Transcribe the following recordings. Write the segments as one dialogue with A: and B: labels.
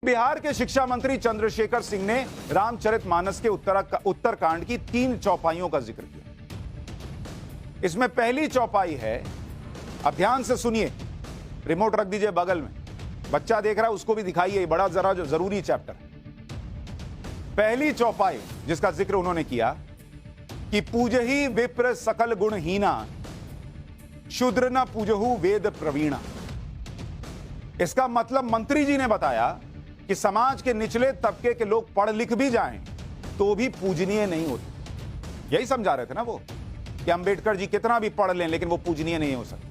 A: बिहार के शिक्षा मंत्री चंद्रशेखर सिंह ने रामचरितमानस के उत्तरकांड की 3 चौपाइयों का जिक्र किया। इसमें पहली चौपाई है, अब ध्यान से सुनिए, रिमोट रख दीजिए बगल में, बच्चा देख रहा है उसको भी दिखाइए, बड़ा जरूरी चैप्टर है। पहली चौपाई जिसका जिक्र उन्होंने किया कि पूजही विप्र सकल गुणहीना, शूद्र न पूजहु वेद प्रवीणा। इसका मतलब मंत्री जी ने बताया कि समाज के निचले तबके के लोग पढ़ लिख भी जाएं तो भी पूजनीय नहीं होते। यही समझा रहे थे ना वो, कि अंबेडकर जी कितना भी पढ़ लें लेकिन वो पूजनीय नहीं हो सकते।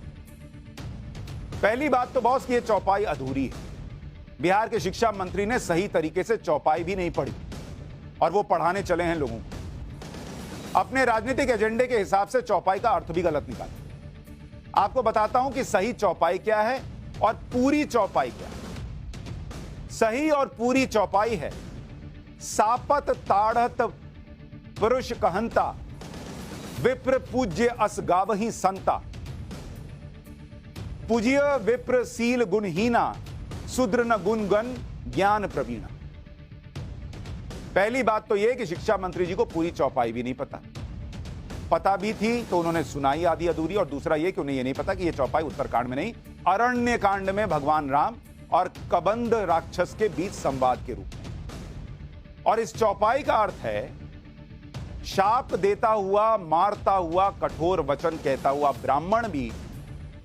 A: पहली बात तो बॉस की ये चौपाई अधूरी है। बिहार के शिक्षा मंत्री ने सही तरीके से चौपाई भी नहीं पढ़ी और वो पढ़ाने चले हैं लोगों को। अपने राजनीतिक एजेंडे के हिसाब से चौपाई का अर्थ भी गलत निकाला। आपको बताता हूं कि सही चौपाई क्या है और पूरी चौपाई क्या है। सही और पूरी चौपाई है, सापत ताड़त पुरुष कहंता, विप्र पूज्य अस गावहि संता, पूज्य विप्र सील गुणहीना, शूद्र न गुणगण ज्ञान प्रवीणा। पहली बात तो यह कि शिक्षा मंत्री जी को पूरी चौपाई भी नहीं पता भी थी तो उन्होंने सुनाई आधी अधूरी, और दूसरा यह कि उन्हें यह नहीं पता कि यह चौपाई उत्तरकांड में नहीं, अरण्य कांड में भगवान राम और कबंध राक्षस के बीच संवाद के रूप में। और इस चौपाई का अर्थ है, शाप देता हुआ, मारता हुआ, कठोर वचन कहता हुआ ब्राह्मण भी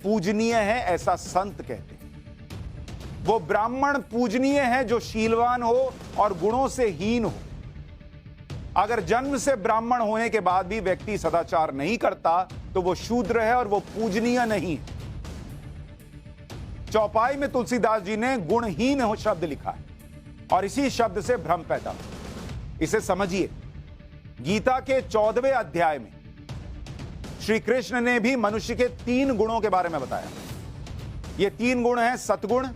A: पूजनीय है, ऐसा संत कहते हैं। वो ब्राह्मण पूजनीय है जो शीलवान हो और गुणों से हीन हो। अगर जन्म से ब्राह्मण होने के बाद भी व्यक्ति सदाचार नहीं करता तो वो शूद्र है और वो पूजनीय नहीं है। चौपाई में तुलसीदास जी ने गुणहीन हो शब्द लिखा है और इसी शब्द से भ्रम पैदा हुआ। इसे समझिए, गीता के 14वें अध्याय में श्री कृष्ण ने भी मनुष्य के 3 गुणों के बारे में बताया। ये 3 गुण हैं, सतगुण,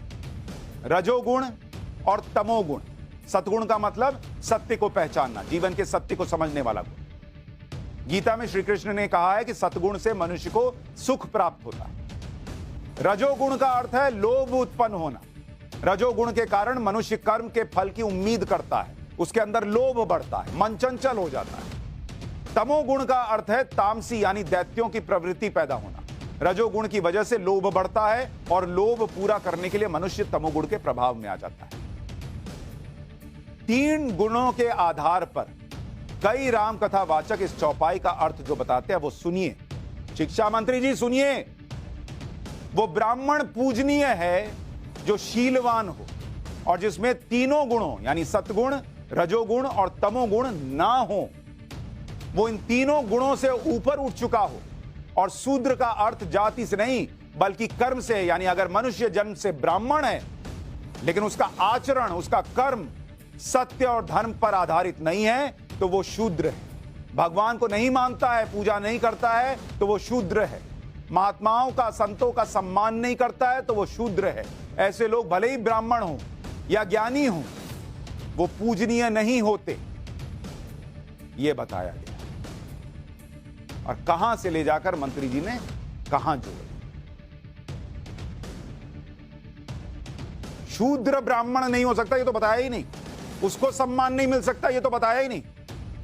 A: रजोगुण और तमोगुण। सतगुण का मतलब सत्य को पहचानना, जीवन के सत्य को समझने वाला गुण। गीता में श्री कृष्ण ने कहा है कि सतगुण से मनुष्य को सुख प्राप्त होता है। रजोगुण का अर्थ है लोभ उत्पन्न होना। रजोगुण के कारण मनुष्य कर्म के फल की उम्मीद करता है, उसके अंदर लोभ बढ़ता है, मन चंचल हो जाता है। तमोगुण का अर्थ है तामसी यानी दैत्यों की प्रवृत्ति पैदा होना। रजोगुण की वजह से लोभ बढ़ता है और लोभ पूरा करने के लिए मनुष्य तमोगुण के प्रभाव में आ जाता है। 3 गुणों के आधार पर कई राम कथा वाचक इस चौपाई का अर्थ जो बताते हैं वो सुनिए। शिक्षा मंत्री जी सुनिए, वो ब्राह्मण पूजनीय है जो शीलवान हो और जिसमें तीनों गुणों यानी सतगुण, रजोगुण और तमोगुण ना हो। वो इन तीनों गुणों से ऊपर उठ चुका हो। और शूद्र का अर्थ जाति से नहीं बल्कि कर्म से, यानी अगर मनुष्य जन्म से ब्राह्मण है लेकिन उसका आचरण, उसका कर्म सत्य और धर्म पर आधारित नहीं है तो वो शूद्र है। भगवान को नहीं मानता है, पूजा नहीं करता है तो वो शूद्र है। महात्माओं का, संतों का सम्मान नहीं करता है तो वो शूद्र है। ऐसे लोग भले ही ब्राह्मण हो या ज्ञानी हो, वो पूजनीय नहीं होते। ये बताया गया और कहां से ले जाकर मंत्री जी ने कहां जोड़ा। शूद्र ब्राह्मण नहीं हो सकता ये तो बताया ही नहीं, उसको सम्मान नहीं मिल सकता ये तो बताया ही नहीं।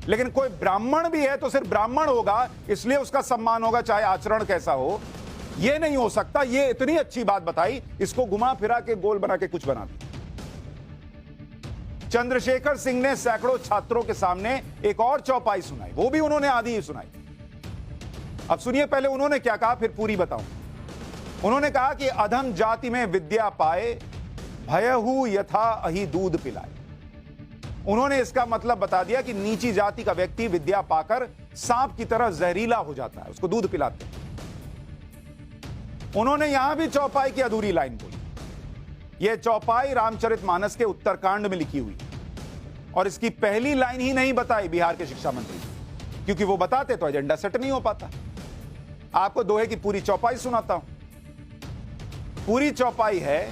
A: लेकिन कोई ब्राह्मण भी है तो सिर्फ ब्राह्मण होगा इसलिए उसका सम्मान होगा, चाहे आचरण कैसा हो। यह नहीं हो सकता। ये इतनी अच्छी बात बताई, इसको घुमा फिरा के गोल बना के कुछ बना दिया। चंद्रशेखर सिंह ने सैकड़ों छात्रों के सामने एक और चौपाई सुनाई, वो भी उन्होंने आधी ही सुनाई। अब सुनिए पहले उन्होंने क्या कहा, फिर पूरी बताऊं। उन्होंने कहा कि अधम जाति में विद्या पाए, भयहु यथा अहि दूध पिलाए। उन्होंने इसका मतलब बता दिया कि नीची जाति का व्यक्ति विद्या पाकर सांप की तरह जहरीला हो जाता है, उसको दूध पिलाते हैं। उन्होंने यहां भी चौपाई की अधूरी लाइन बोली। यह चौपाई रामचरितमानस के उत्तरकांड में लिखी हुई और इसकी पहली लाइन ही नहीं बताई बिहार के शिक्षा मंत्री, क्योंकि वो बताते तो एजेंडा सेट नहीं हो पाता। आपको दोहे की पूरी चौपाई सुनाता हूं। पूरी चौपाई है,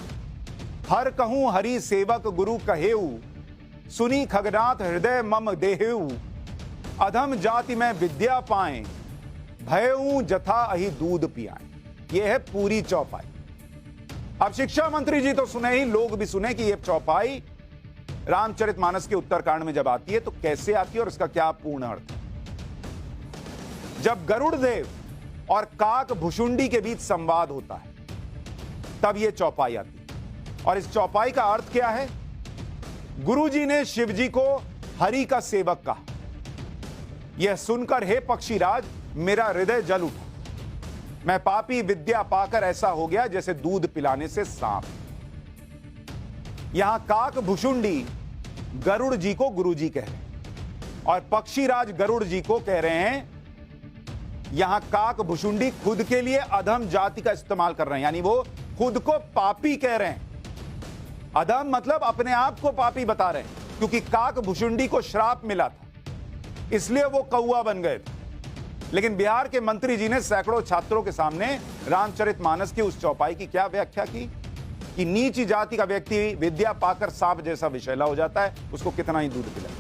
A: हर कहूं हरि सेवक गुरु कहेऊ, सुनी खगनाथ हृदय मम देहेऊ, अधम जाति में विद्या पाएं, भयऊ जथा अहि दूध पियाएं। यह है पूरी चौपाई। अब शिक्षा मंत्री जी तो सुने ही, लोग भी सुने कि यह चौपाई रामचरितमानस के उत्तरकांड में जब आती है तो कैसे आती है और इसका क्या पूर्ण अर्थ है? जब गरुड़ देव और काक भुषुंडी के बीच संवाद होता है तब यह चौपाई आती है। और इस चौपाई का अर्थ क्या है? गुरुजी ने शिवजी को हरि का सेवक कहा। यह सुनकर हे पक्षीराज मेरा हृदय जल उठा। मैं पापी विद्या पाकर ऐसा हो गया जैसे दूध पिलाने से सांप। यहां काक भुषुंडी गरुड़ जी को गुरुजी कह रहे हैं और पक्षीराज गरुड़ जी को कह रहे हैं। यहां काक भुषुंडी खुद के लिए अधम जाति का इस्तेमाल कर रहे हैं, यानी वो खुद को पापी कह रहे हैं। अधम मतलब अपने आप को पापी बता रहे हैं, क्योंकि काक भुषुंडी को श्राप मिला था, इसलिए वो कौवा बन गए थे। लेकिन बिहार के मंत्री जी ने सैकड़ों छात्रों के सामने रामचरितमानस की उस चौपाई की क्या व्याख्या की कि नीच जाति का व्यक्ति विद्या पाकर सांप जैसा विषैला हो जाता है, उसको कितना ही दूध पिलाए।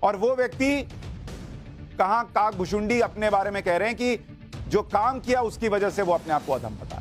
A: और वो व्यक्ति कहां काक भुषुंडी अपने बारे में कह रहे हैं कि जो काम किया उसकी वजह से वो अपने आप को अधम बता।